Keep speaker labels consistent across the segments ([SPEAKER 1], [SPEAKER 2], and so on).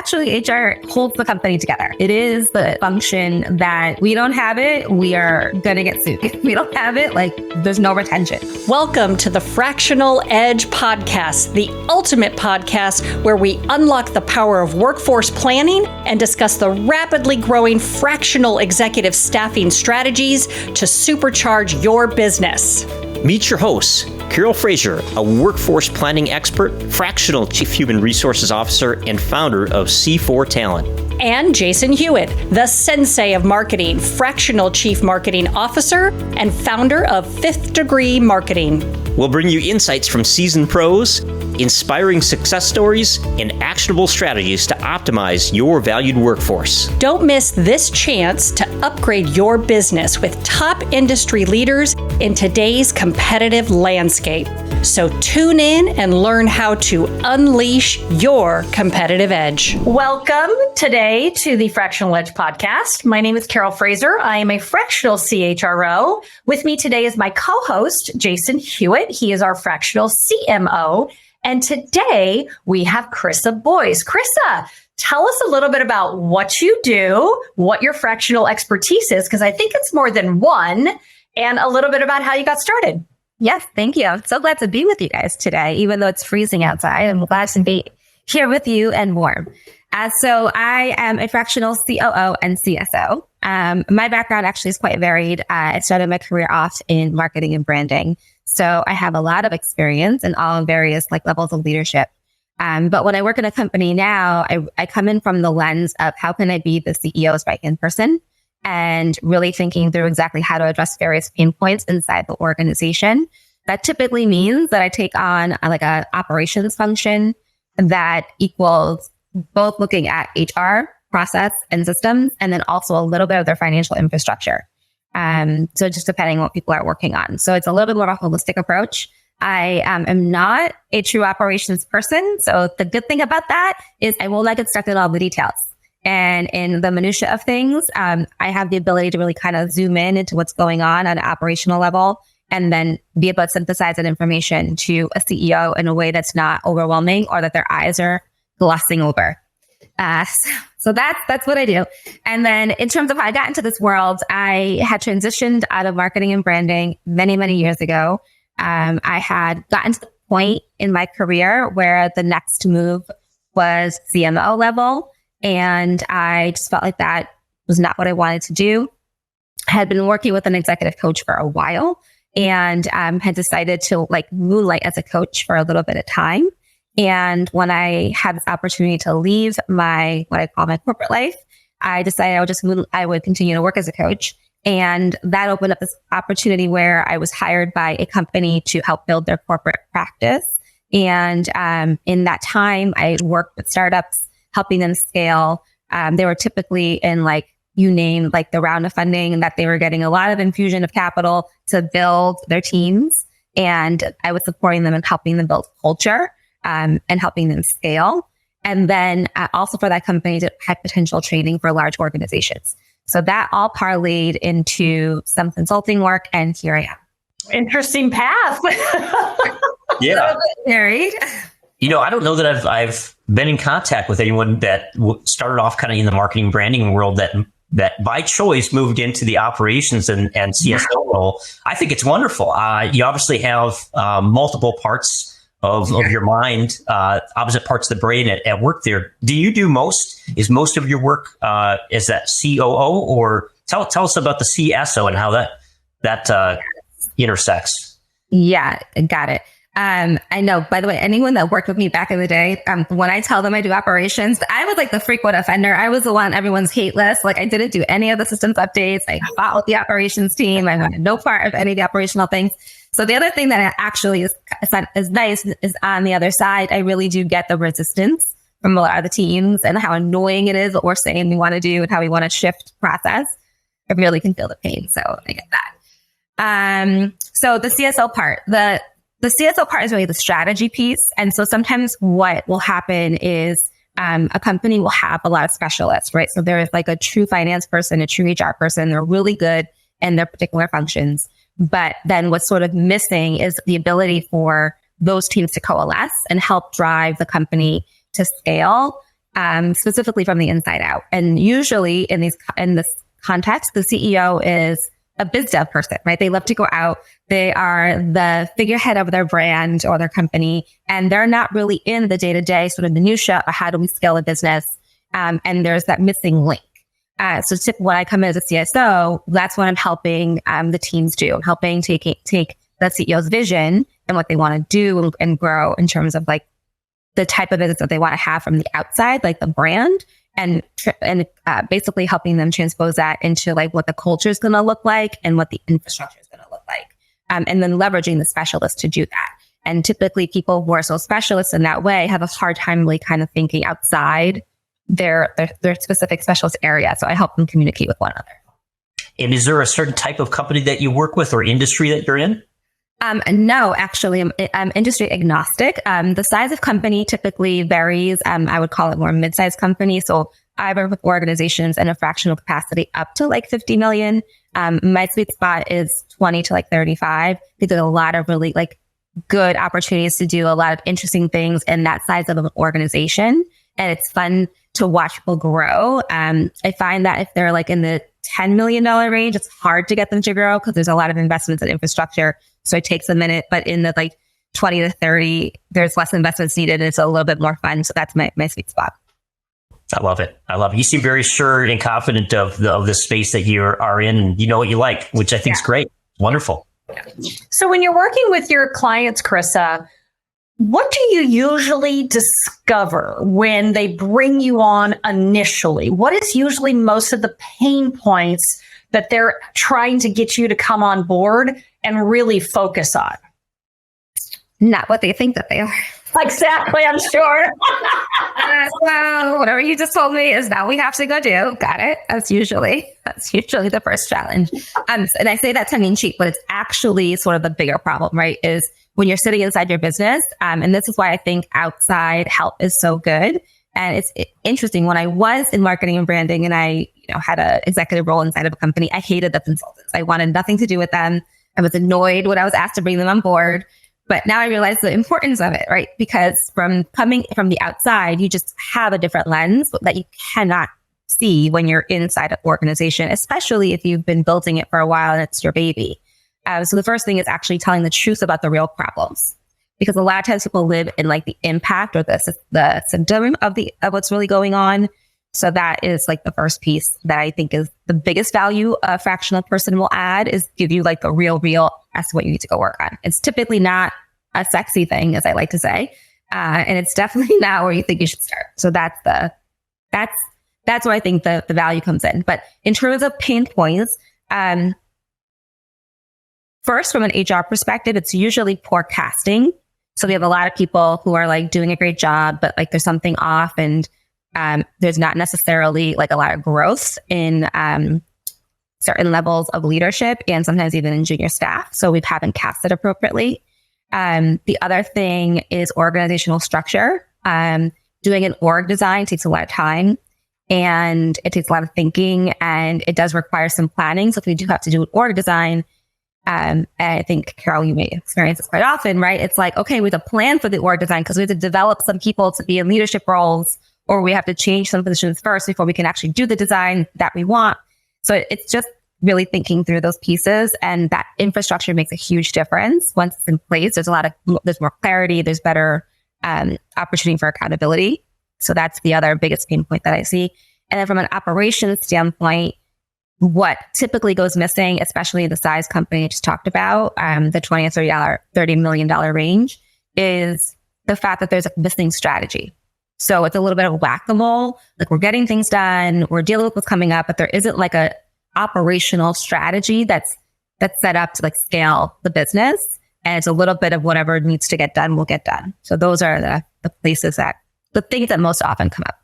[SPEAKER 1] actually HR holds the company together. It is the function that we don't have it, we are going to get sued. If we don't have it, like there's no retention.
[SPEAKER 2] Welcome to the Fractional Edge podcast, the ultimate podcast where we unlock the power of workforce planning and discuss the rapidly growing fractional executive staffing strategies to supercharge your business.
[SPEAKER 3] Meet your hosts, Fraser, a workforce planning expert, fractional chief human resources officer, and founder of C4 Talent.
[SPEAKER 2] And Jason Huett, the sensei of marketing, fractional chief marketing officer, and founder of Fifth Degree Marketing.
[SPEAKER 3] We'll bring you insights from seasoned pros, inspiring success stories, and actionable strategies to optimize your valued workforce.
[SPEAKER 2] Don't miss this chance to upgrade your business with top industry leaders in today's competitive landscape. So tune in and learn how to unleash your competitive edge.
[SPEAKER 4] Welcome today to the Fractional Edge podcast. My name is Carol Fraser. I am a fractional CHRO. With me today is my co-host, Jason Huett. He is our fractional CMO. And today we have Chrisa Boyce. Chrisa, tell us a little bit about what you do, what your fractional expertise is, because I think it's more than one, and a little bit about how you got started.
[SPEAKER 1] Yes, thank you. I'm so glad to be with you guys today, even though it's freezing outside. I'm glad to be here with you and warm. So I am a fractional COO and CSO. My background actually is quite varied. I started my career off in marketing and branding. So I have a lot of experience in all various levels of leadership. But when I work in a company now, I come in from the lens of how can I be the CEO's right-hand person, and really thinking through exactly how to address various pain points inside the organization. That typically means that I take on a operations function that equals both looking at HR, process, and systems, and then also a little bit of their financial infrastructure. So just depending on what people are working on. So it's a little bit more of a holistic approach. I am not a true operations person. So the good thing about that is I will not get stuck in all the details. And in the minutia of things, I have the ability to really kind of zoom in into what's going on an operational level, and then be able to synthesize that information to a CEO in a way that's not overwhelming or that their eyes are glossing over. So that's what I do. And then in terms of how I got into this world, I had transitioned out of marketing and branding many, many years ago. I had gotten to the point in my career where the next move was CMO level. And I just felt like that was not what I wanted to do. I had been working with an executive coach for a while, and had decided to moonlight as a coach for a little bit of time. And when I had this opportunity to leave what I call my corporate life, I decided I would continue to work as a coach. And that opened up this opportunity where I was hired by a company to help build their corporate practice. And in that time, I worked with startups, helping them scale. They were typically in the round of funding, that they were getting a lot of infusion of capital to build their teams. And I was supporting them and helping them build culture, and helping them scale. And then also for that company to have potential training for large organizations. So that all parlayed into some consulting work, and here I am.
[SPEAKER 4] Interesting path.
[SPEAKER 3] Yeah.
[SPEAKER 1] Married.
[SPEAKER 3] I don't know that I've been in contact with anyone that started off kind of in the marketing branding world that by choice moved into the operations and CSO role. I think it's wonderful. You obviously have multiple parts of your mind, opposite parts of the brain at work there. Do you do is most of your work, is that COO, or tell us about the CSO and how that intersects?
[SPEAKER 1] Yeah, got it. I know, by the way, anyone that worked with me back in the day, when I tell them I do operations, I was the frequent offender. I was the one on everyone's hate list. I didn't do any of the systems updates. I fought with the operations team. I had no part of any of the operational things. So the other thing that actually is nice is on the other side, I really do get the resistance from a lot of the teams and how annoying it is what we're saying we want to do and how we want to shift process. I really can feel the pain. So I get that. So the CSO part, the CSO part is really the strategy piece. And so sometimes what will happen is a company will have a lot of specialists, right? So there is a true finance person, a true HR person. They're really good in their particular functions. But then what's sort of missing is the ability for those teams to coalesce and help drive the company to scale specifically from the inside out. And usually in this context, the CEO is a biz dev person, right? They love to go out. They are the figurehead of their brand or their company, and they're not really in the day-to-day sort of minutia of how do we scale a business. And there's that missing link. So when I come in as a CSO, that's what I'm helping the teams do. I'm helping take the CEO's vision and what they want to do and grow in terms of like the type of business that they want to have from the outside, like the brand, and basically helping them transpose that into like what the culture is going to look like and what the infrastructure is going to look like. And then leveraging the specialists to do that. And typically people who are so specialists in that way have a hard time really kind of thinking outside their specific specialist area. So I help them communicate with one another.
[SPEAKER 3] And is there a certain type of company that you work with or industry that you're in?
[SPEAKER 1] No, actually, I'm industry agnostic. The size of company typically varies. I would call it more mid-sized company. So I work with organizations in a fractional capacity up to like 50 million. My sweet spot is 20 to like 35. There's a lot of really like good opportunities to do a lot of interesting things in that size of an organization. And it's fun to watch people grow. I find that if they're like in the $10 million range, it's hard to get them to grow because there's a lot of investments in infrastructure. So it takes a minute, but in the like 20 to 30, there's less investments needed. And it's a little bit more fun. So that's my sweet spot.
[SPEAKER 3] I love it. You seem very sure and confident of the space that you are in, and you know what you like, which I think is great. Wonderful.
[SPEAKER 4] So when you're working with your clients, Chrisa, what do you usually discover when they bring you on initially? What is usually most of the pain points that they're trying to get you to come on board and really focus on?
[SPEAKER 1] Not what they think that they are.
[SPEAKER 4] Exactly, I'm sure.
[SPEAKER 1] Well, whatever you just told me is now we have to go do. Got it. That's usually the first challenge. And I say that tongue in cheek, but it's actually sort of the bigger problem, right? Is when you're sitting inside your business. And this is why I think outside help is so good. And it's interesting. When I was in marketing and branding and I had an executive role inside of a company, I hated the consultants. I wanted nothing to do with them. I was annoyed when I was asked to bring them on board. But now I realize the importance of it, right? Because from coming from the outside, you just have a different lens that you cannot see when you're inside an organization, especially if you've been building it for a while and it's your baby. So the first thing is actually telling the truth about the real problems, because a lot of times people live in like the impact or the symptom of what's really going on. So that is like the first piece that I think is the biggest value a fractional person will add, is give you like a real as to what you need to go work on. It's typically not a sexy thing, as I like to say. And it's definitely not where you think you should start. So that's where I think the value comes in. But in terms of pain points, first, from an HR perspective, it's usually poor casting. So we have a lot of people who are like doing a great job, but like there's something off, and there's not necessarily like a lot of growth in certain levels of leadership, and sometimes even in junior staff. So we haven't cast it appropriately. The other thing is organizational structure. Doing an org design takes a lot of time, and it takes a lot of thinking, and it does require some planning. So if we do have to do an org design, and I think, Carol, you may experience this quite often, right? It's like, okay, we have to plan for the org design because we have to develop some people to be in leadership roles, or we have to change some positions first before we can actually do the design that we want. So it's just really thinking through those pieces, and that infrastructure makes a huge difference. Once it's in place, there's more clarity, there's better opportunity for accountability. So that's the other biggest pain point that I see. And then from an operations standpoint, what typically goes missing, especially the size company I just talked about, the $20 to $30 million range, is the fact that there's a missing strategy. So it's a little bit of whack-a-mole. Like, we're getting things done, we're dealing with what's coming up, but there isn't like a operational strategy that's set up to like scale the business. And it's a little bit of whatever needs to get done will get done. So those are the things that most often come up.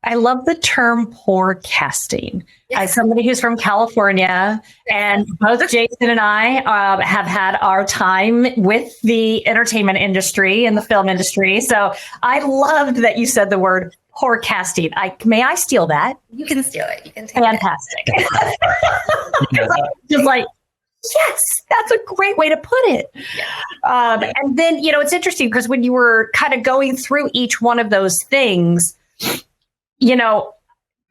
[SPEAKER 4] I love the term poor casting. As somebody who's from California, and both Jason and I have had our time with the entertainment industry and the film industry. So I loved that you said the word poor casting. May I steal that?
[SPEAKER 1] You can steal it. You can take
[SPEAKER 4] Fantastic. Just like, yes, that's a great way to put it. And then, it's interesting because when you were kind of going through each one of those things,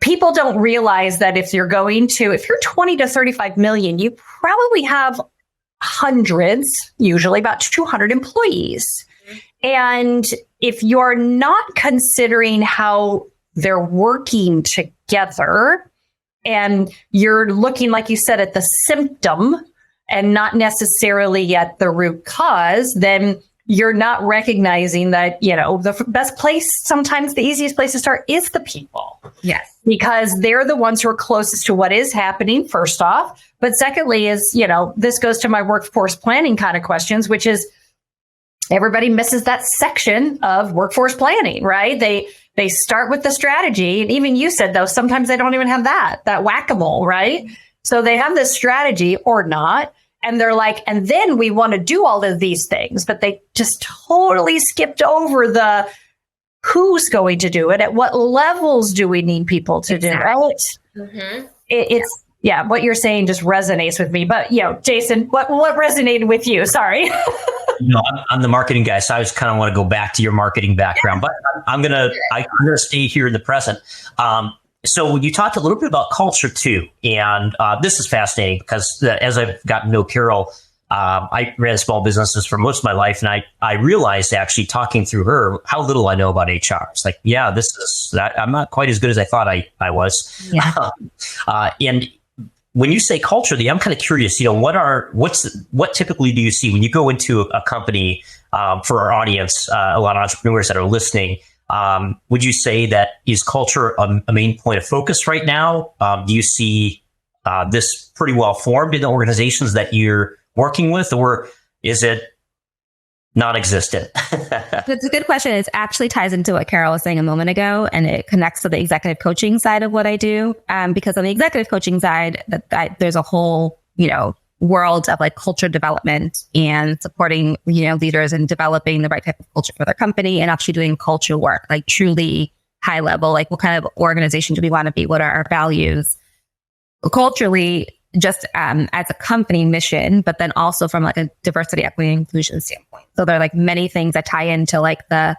[SPEAKER 4] people don't realize that if you're 20 to 35 million, you probably have hundreds, usually about 200 employees. And if you're not considering how they're working together and you're looking, like you said, at the symptom and not necessarily at the root cause, then you're not recognizing that, the best place, sometimes the easiest place to start is the people.
[SPEAKER 1] Yes.
[SPEAKER 4] Because they're the ones who are closest to what is happening, first off. But secondly is, this goes to my workforce planning kind of questions, which is everybody misses that section of workforce planning, right? They start with the strategy. And even you said, though, sometimes they don't even have that whack-a-mole, right? So they have this strategy or not. And they're like, and then we want to do all of these things, but they just totally skipped over the who's going to do it, at what levels do we need people to do it, right? Mm-hmm. It's what you're saying just resonates with me. But Jason, what resonated with you? Sorry.
[SPEAKER 3] I'm the marketing guy, so I just kind of want to go back to your marketing background, but I'm gonna stay here in the present. So you talked a little bit about culture too, and this is fascinating because as I've gotten to know Carol, I ran small businesses for most of my life, and I realized actually talking through her how little I know about HR. It's like, I'm not quite as good as I thought I was. Yeah. And when you say culture, I'm kind of curious. What typically do you see when you go into a company? For our audience, a lot of entrepreneurs that are listening. Would you say that is culture a main point of focus right now? Do you see this pretty well formed in the organizations that you're working with, or is it non-existent?
[SPEAKER 1] It's a good question. It actually ties into what Carol was saying a moment ago, and it connects to the executive coaching side of what I do. Because on the executive coaching side, there's a whole, world of like culture development and supporting, leaders and developing the right type of culture for their company and actually doing culture work, like truly high level, like what kind of organization do we want to be? What are our values? Culturally, just as a company mission, but then also from like a diversity, equity, and inclusion standpoint. So there are like many things that tie into like the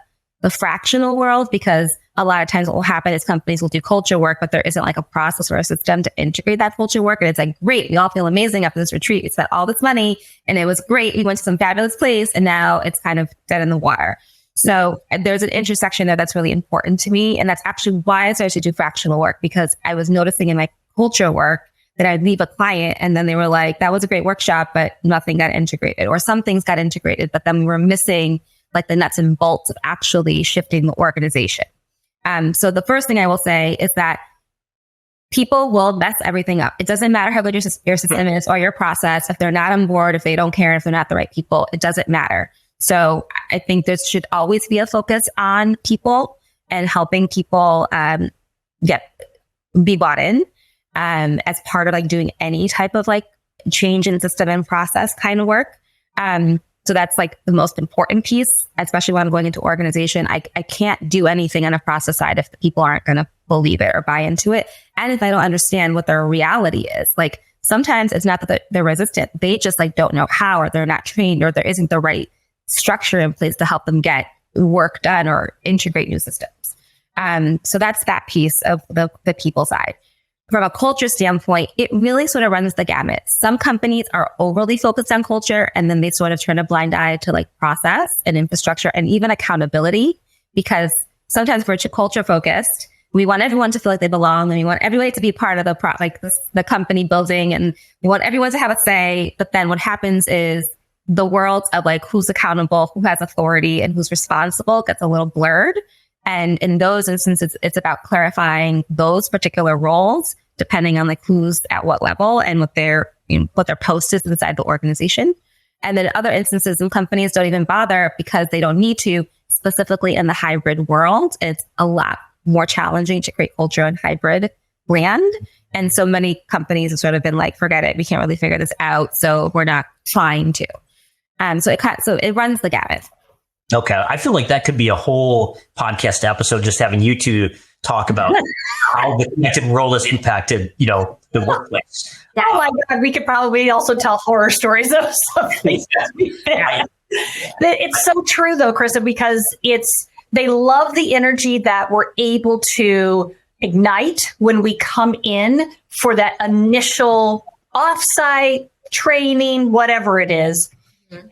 [SPEAKER 1] fractional world, because a lot of times what will happen is companies will do culture work, but there isn't like a process or a system to integrate that culture work. And it's like, great, we all feel amazing after this retreat. We spent all this money and it was great. We went to some fabulous place and now it's kind of dead in the water. So there's an intersection there that's really important to me. And that's actually why I started to do fractional work, because I was noticing in my culture work that I'd leave a client and then they were like, that was a great workshop, but nothing got integrated, or some things got integrated, but then we were missing like the nuts and bolts of actually shifting the organization. So the first thing I will say is that people will mess everything up. It doesn't matter how good your system is or your process. If they're not on board, if they don't care, if they're not the right people, it doesn't matter. So I think there should always be a focus on people and helping people be bought in as part of like doing any type of like change in system and process kind of work. So that's like the most important piece, especially when I'm going into organization. I can't do anything on a process side if the people aren't going to believe it or buy into it. And if I don't understand what their reality is, like sometimes it's not that they're resistant. They just like don't know how, or they're not trained, or there isn't the right structure in place to help them get work done or integrate new systems. So that's that piece of the people side. From a culture standpoint, it really sort of runs the gamut. Some companies are overly focused on culture, and then they sort of turn a blind eye to like process and infrastructure and even accountability, because sometimes we're culture focused. We want everyone to feel like they belong, and we want everybody to be part of the company building, and we want everyone to have a say. But then what happens is the world of like who's accountable, who has authority, and who's responsible gets a little blurred. And in those instances, it's about clarifying those particular roles, depending on like who's at what level and what their post is inside the organization. And then other instances, and companies don't even bother because they don't need to. Specifically in the hybrid world, it's a lot more challenging to create culture in hybrid land. And so many companies have sort of been like, forget it, we can't really figure this out, so we're not trying to. So it runs the gamut.
[SPEAKER 3] Okay. I feel like that could be a whole podcast episode, just having you two talk about how the connected world has impacted, the workplace.
[SPEAKER 4] Oh my God. We could probably also tell horror stories of something. It's so true though, Chrisa, because They love the energy that we're able to ignite when we come in for that initial offsite training, whatever it is.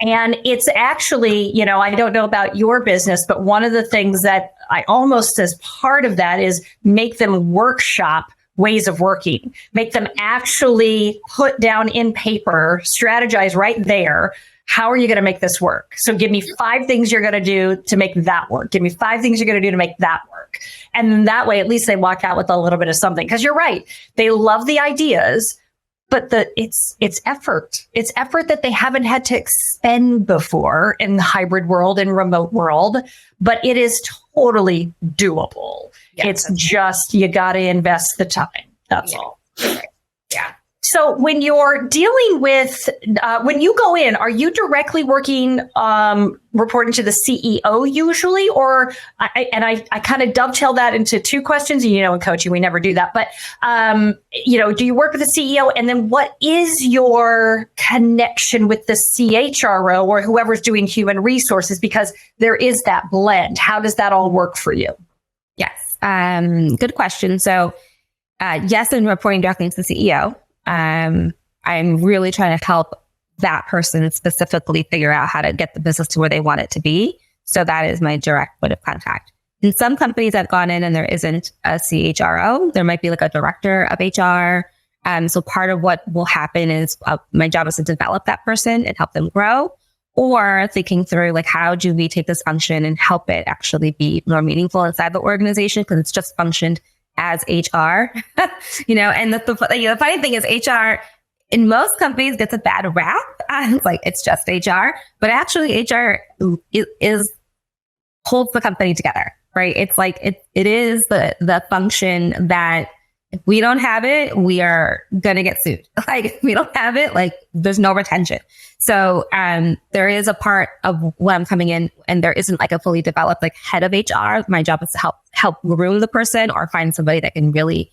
[SPEAKER 4] And it's actually, I don't know about your business, but one of the things that I almost as part of that is make them workshop ways of working, make them actually put down in paper, strategize right there. How are you going to make this work? So give me 5 things you're going to do to make that work. Give me 5 things you're going to do to make that work. And then that way, at least they walk out with a little bit of something. Because you're right. They love the ideas, but it's effort. It's effort that they haven't had to expend before in the hybrid world and remote world. But it is totally doable. Yeah, it's just, you got to invest the time. That's all. Yeah. So when you're dealing with, when you go in, are you directly working, reporting to the CEO usually? Or, I kind of dovetail that into 2 questions. In coaching, we never do that. But, do you work with the CEO? And then what is your connection with the CHRO or whoever's doing human resources? Because there is that blend. How does that all work for you?
[SPEAKER 1] Yes. Good question. So, yes, I'm reporting directly to the CEO. I'm really trying to help that person specifically figure out how to get the business to where they want it to be. So that is my direct point of contact. In some companies I've gone in and there isn't a CHRO. There might be like a director of HR. So part of what will happen is my job is to develop that person and help them grow, or thinking through like, how do we take this function and help it actually be more meaningful inside the organization? Because it's just functioned as HR, and the funny thing is HR in most companies gets a bad rap. It's like, it's just HR, but actually HR holds the company together, right? It's like, it is the function that if we don't have it, we are going to get sued. Like, if we don't have it, like, there's no retention. So, there is a part of when I'm coming in and there isn't like a fully developed like head of HR. My job is to help groom the person or find somebody that can really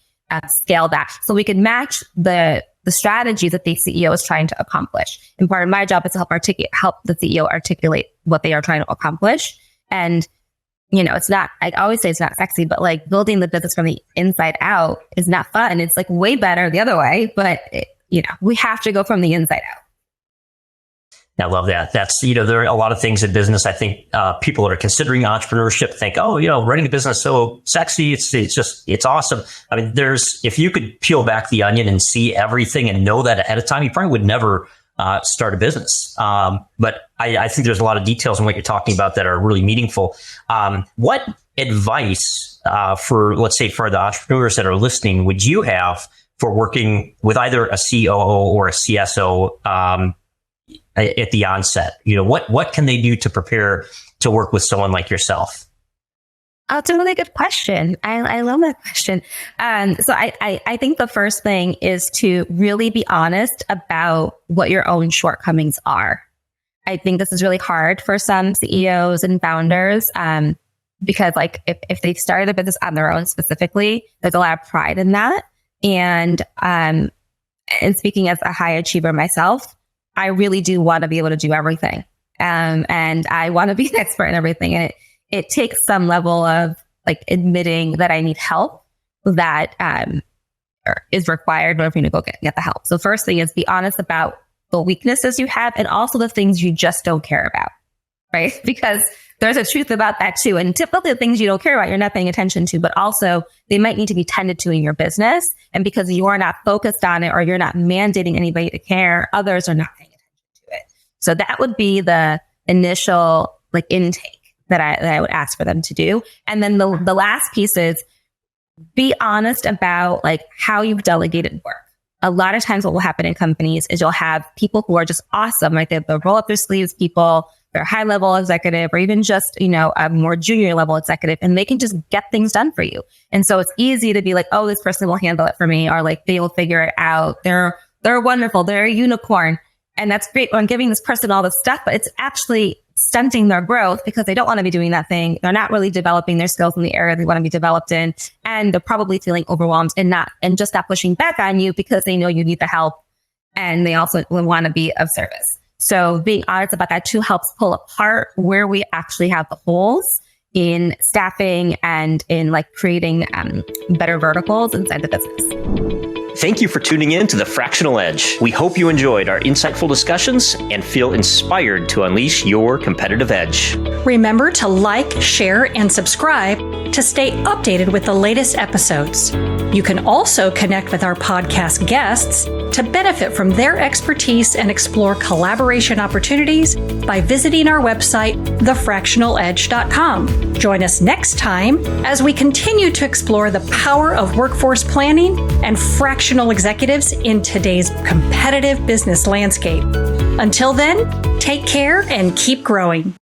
[SPEAKER 1] scale that. So we can match the strategy that the CEO is trying to accomplish. And part of my job is to help the CEO articulate what they are trying to accomplish. And it's not, I always say it's not sexy, but like building the business from the inside out is not fun. It's like way better the other way, but we have to go from the inside out.
[SPEAKER 3] I love that. That's, there are a lot of things in business. I think people that are considering entrepreneurship think, running a business is so sexy. It's awesome. I mean, if you could peel back the onion and see everything and know that ahead of time, you probably would never start a business. But I think there's a lot of details in what you're talking about that are really meaningful. What advice let's say for the entrepreneurs that are listening, would you have for working with either a COO or a CSO at the onset? What can they do to prepare to work with someone like yourself?
[SPEAKER 1] Oh, it's a really good question. I love that question. So I think the first thing is to really be honest about what your own shortcomings are. I think this is really hard for some CEOs and founders because like if they've started a business on their own specifically, there's a lot of pride in that. And speaking as a high achiever myself, I really do want to be able to do everything. And I want to be an expert in everything. And it takes some level of like admitting that I need help that is required in order for me to go get the help. So first thing is be honest about the weaknesses you have and also the things you just don't care about, right? Because there's a truth about that too. And typically the things you don't care about, you're not paying attention to, but also they might need to be tended to in your business. And because you are not focused on it or you're not mandating anybody to care, others are not paying attention to it. So that would be the initial like intake that I would ask for them to do. And then the last piece is be honest about like how you've delegated work. A lot of times what will happen in companies is you'll have people who are just awesome, like they'll roll up their sleeves people, they're high level executive or even just, a more junior level executive, and they can just get things done for you. And so it's easy to be like, oh, this person will handle it for me, or like they will figure it out. They're wonderful. They're a unicorn. And that's great. I'm giving this person all this stuff, but it's actually stunting their growth because they don't want to be doing that thing. They're not really developing their skills in the area they want to be developed in. And they're probably feeling overwhelmed and just not pushing back on you because they know you need the help. And they also want to be of service. So being honest about that too helps pull apart where we actually have the holes in staffing and in like creating better verticals inside the business.
[SPEAKER 5] Thank you for tuning in to the Fractional Edge. We hope you enjoyed our insightful discussions and feel inspired to unleash your competitive edge.
[SPEAKER 2] Remember to like, share, and subscribe to stay updated with the latest episodes. You can also connect with our podcast guests to benefit from their expertise and explore collaboration opportunities by visiting our website, thefractionaledge.com. Join us next time as we continue to explore the power of workforce planning and fractional executives in today's competitive business landscape. Until then, take care and keep growing.